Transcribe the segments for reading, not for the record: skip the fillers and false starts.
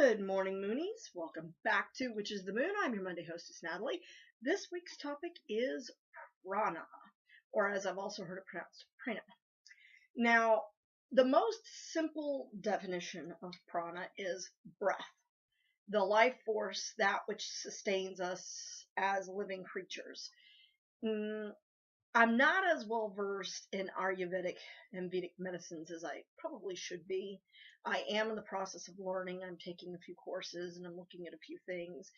Good morning, Moonies. Welcome back to Which is the Moon. I'm your Monday hostess, Natalie. This week's topic is Prana, or as I've also heard it pronounced, Prana. Now, the most simple definition of Prana is breath, the life force, that which sustains us as living creatures. I'm not as well versed in Ayurvedic and Vedic medicines as I probably should be. I am in the process of learning. I'm taking a few courses and I'm looking at a few things.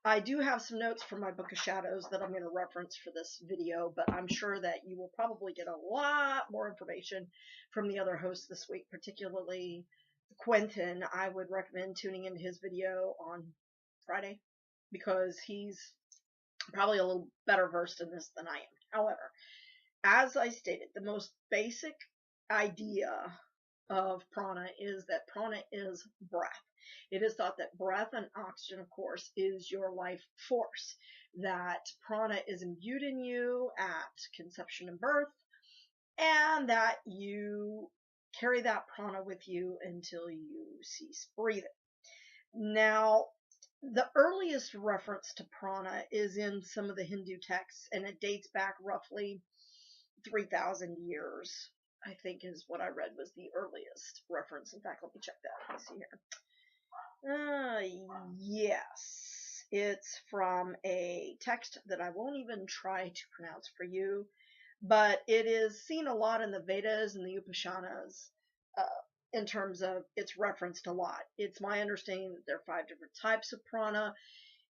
I do have some notes from my Book of Shadows that I'm going to reference for this video, but I'm sure that you will probably get a lot more information from the other hosts this week, particularly Quentin. I would recommend tuning into his video on Friday because he's probably a little better versed in this than I am. However, as I stated, the most basic idea of prana is that prana is breath. It is thought that breath and oxygen, of course, is your life force, that prana is imbued in you at conception and birth, and that you carry that prana with you until you cease breathing. Now, the earliest reference to prana is in some of the Hindu texts, and it dates back roughly 3,000 years, I think is what I read was the earliest reference. In fact, let me check that. Let's see here. Yes, it's from a text that I won't even try to pronounce for you, but it is seen a lot in the Vedas and the Upanishads in terms of its referenced a lot. It's my understanding that there are 5 different types of prana.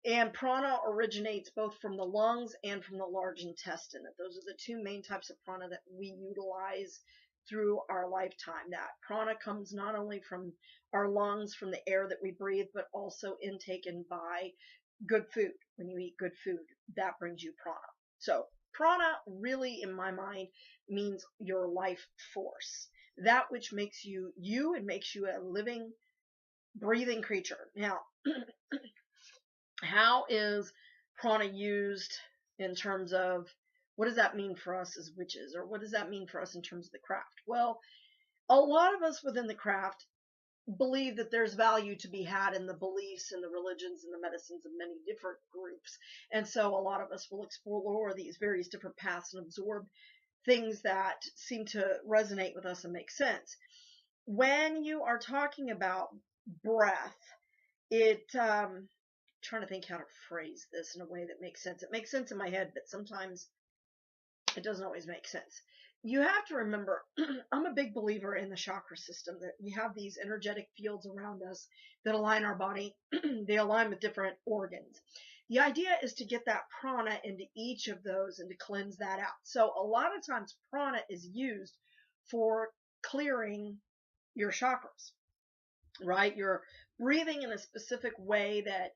And prana originates both from the lungs and from the large intestine. Those are the 2 main types of prana that we utilize through our lifetime. That prana comes not only from our lungs, from the air that we breathe, but also intaken by good food. When you eat good food, that brings you prana. So prana really, in my mind, means your life force. That which makes you you and makes you a living, breathing creature. Now, how is prana used in terms of what does that mean for us as witches, or what does that mean for us in terms of the craft? Well, a lot of us within the craft believe that there's value to be had in the beliefs and the religions and the medicines of many different groups. And so a lot of us will explore these various different paths and absorb things that seem to resonate with us and make sense. When you are talking about breath, trying to think how to phrase this in a way that makes sense. It makes sense in my head, but sometimes it doesn't always make sense. You have to remember, I'm a big believer in the chakra system, that we have these energetic fields around us that align our body. They align with different organs. The idea is to get that prana into each of those and to cleanse that out. So a lot of times prana is used for clearing your chakras, right? You're breathing in a specific way that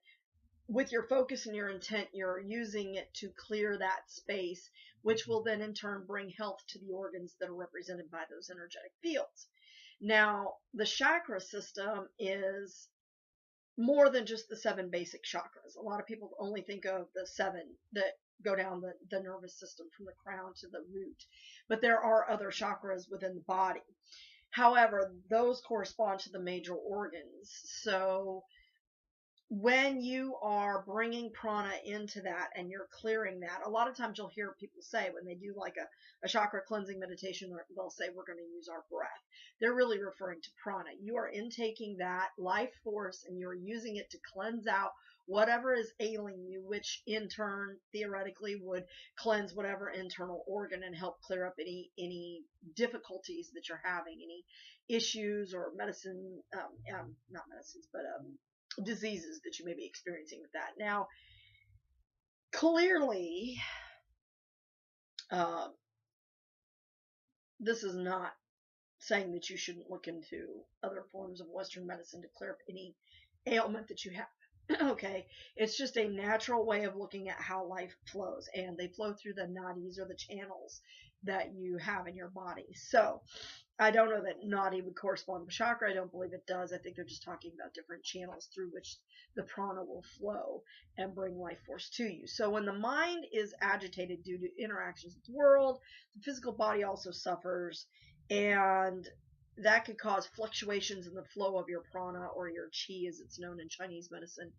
with your focus and your intent, you're using it to clear that space, which will then in turn bring health to the organs that are represented by those energetic fields. Now, the chakra system is more than just the 7 basic chakras. A lot of people only think of the 7 that go down the nervous system from the crown to the root, but there are other chakras within the body. However, those correspond to the major organs. So when you are bringing prana into that and you're clearing that, a lot of times you'll hear people say when they do like a chakra cleansing meditation, they'll say we're going to use our breath. They're really referring to prana. You are intaking that life force and you're using it to cleanse out whatever is ailing you, which in turn theoretically would cleanse whatever internal organ and help clear up any difficulties that you're having, any issues or medicine, not medicines, but diseases that you may be experiencing with that. Now, clearly, this is not saying that you shouldn't look into other forms of Western medicine to clear up any ailment that you have. Okay, it's just a natural way of looking at how life flows, and they flow through the nadis, or the channels that you have in your body. So I don't know that nadi would correspond with chakra. I don't believe it does. I think they're just talking about different channels through which the prana will flow and bring life force to you. So when the mind is agitated due to interactions with the world, the physical body also suffers, and that could cause fluctuations in the flow of your prana, or your chi as it's known in Chinese medicine.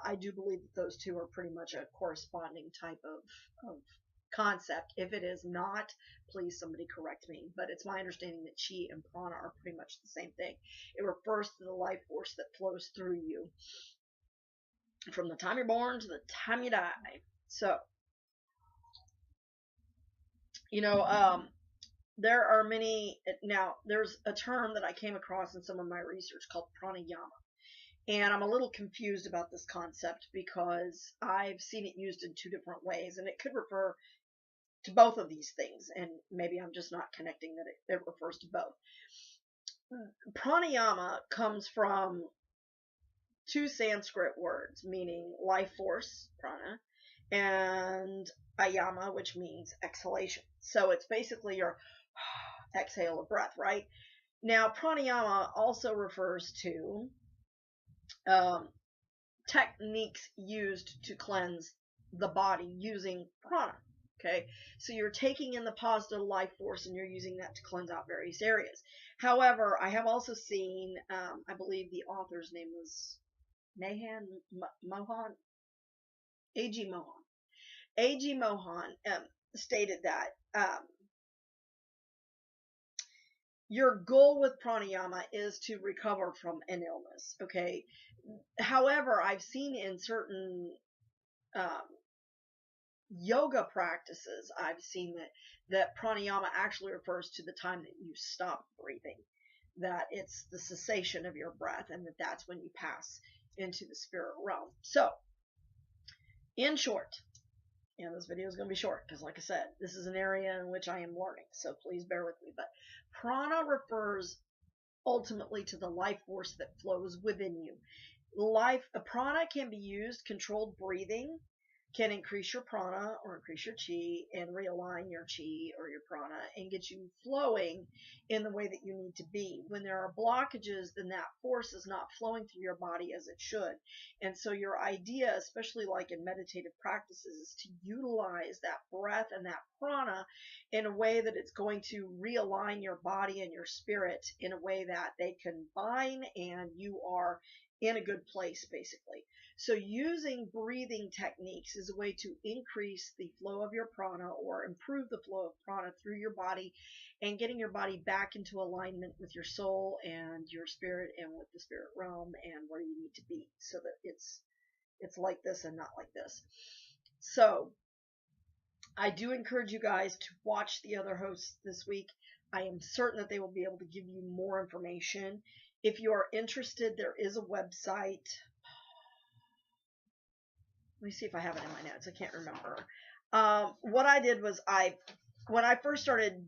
I do believe that those two are pretty much a corresponding type of concept. If it is not, please somebody correct me. But it's my understanding that chi and prana are pretty much the same thing. It refers to the life force that flows through you from the time you're born to the time you die. So, you know, there are many. Now, there's a term that I came across in some of my research called pranayama. And I'm a little confused about this concept because I've seen it used in two different ways, and it could refer to both of these things, and maybe I'm just not connecting that it refers to both. Pranayama comes from two Sanskrit words meaning life force, prana, and ayama, which means exhalation. So it's basically your exhale of breath, right? Now, pranayama also refers to techniques used to cleanse the body using prana. Okay, so you're taking in the positive life force and you're using that to cleanse out various areas. However, I have also seen, I believe the author's name was Mohan, A.G. Mohan. A.G. Mohan stated that your goal with pranayama is to recover from an illness. Okay, however, I've seen in certain yoga practices, I've seen that pranayama actually refers to the time that you stop breathing, that it's the cessation of your breath, and that's when you pass into the spirit realm. So, in short, and this video is going to be short because, like I said, this is an area in which I am learning, so please bear with me. But prana refers ultimately to the life force that flows within you. Prana can be used. Controlled breathing can increase your prana or increase your chi and realign your chi or your prana and get you flowing in the way that you need to be. When there are blockages, then that force is not flowing through your body as it should. And so your idea, especially like in meditative practices, is to utilize that breath and that prana in a way that it's going to realign your body and your spirit in a way that they combine and you are in a good place, basically. So using breathing techniques is a way to increase the flow of your prana or improve the flow of prana through your body and getting your body back into alignment with your soul and your spirit and with the spirit realm and where you need to be, so that it's like this and not like this. So I do encourage you guys to watch the other hosts this week. I am certain that they will be able to give you more information. If you are interested, there is a website. Let me see if I have it in my notes. I can't remember. What I did was when I first started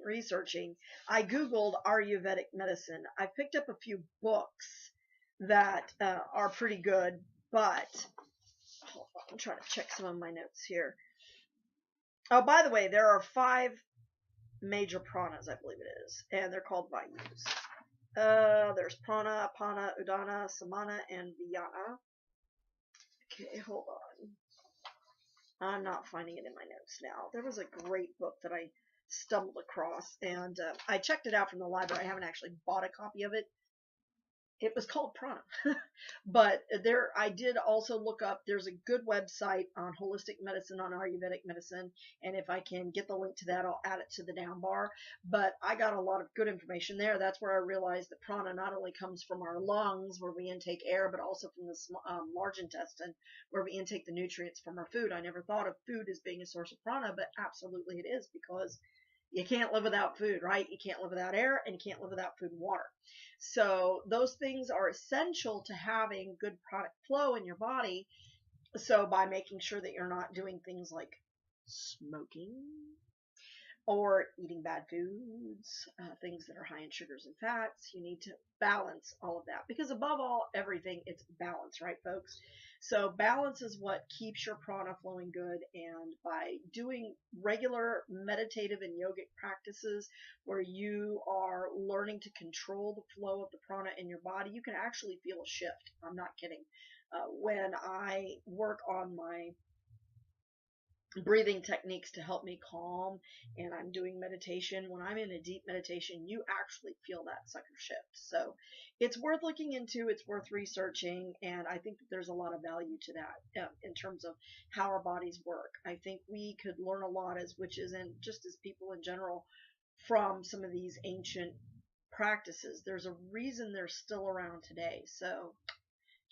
researching, I Googled Ayurvedic medicine. I picked up a few books that are pretty good, but hold on, I'm trying to check some of my notes here. Oh, by the way, there are 5 major pranas, I believe it is, and they're called Vayus. There's prana, apana, udana, samana, and vyana. Okay, hold on. I'm not finding it in my notes now. There was a great book that I stumbled across, and I checked it out from the library. I haven't actually bought a copy of it. It was called Prana. But I did also look up, there's a good website on holistic medicine, on Ayurvedic medicine, and if I can get the link to that, I'll add it to the down bar. But I got a lot of good information there. That's where I realized that prana not only comes from our lungs, where we intake air, but also from the large intestine, where we intake the nutrients from our food. I never thought of food as being a source of prana, but absolutely it is, because you can't live without food, right? You can't live without air, and you can't live without food and water. So those things are essential to having good product flow in your body. So by making sure that you're not doing things like smoking or eating bad foods, things that are high in sugars and fats, you need to balance all of that. Because above all, everything, it's balance, right, folks? So balance is what keeps your prana flowing good, and by doing regular meditative and yogic practices where you are learning to control the flow of the prana in your body, you can actually feel a shift. I'm not kidding. When I work on my breathing techniques to help me calm, and I'm doing meditation. When I'm in a deep meditation, you actually feel that sucker shift. So it's worth looking into, it's worth researching, and I think that there's a lot of value to that in terms of how our bodies work. I think we could learn a lot as witches and just as people in general from some of these ancient practices. There's a reason they're still around today. So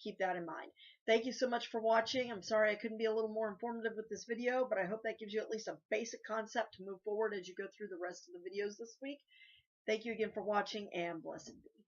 keep that in mind. Thank you so much for watching. I'm sorry I couldn't be a little more informative with this video, but I hope that gives you at least a basic concept to move forward as you go through the rest of the videos this week. Thank you again for watching, and blessed be.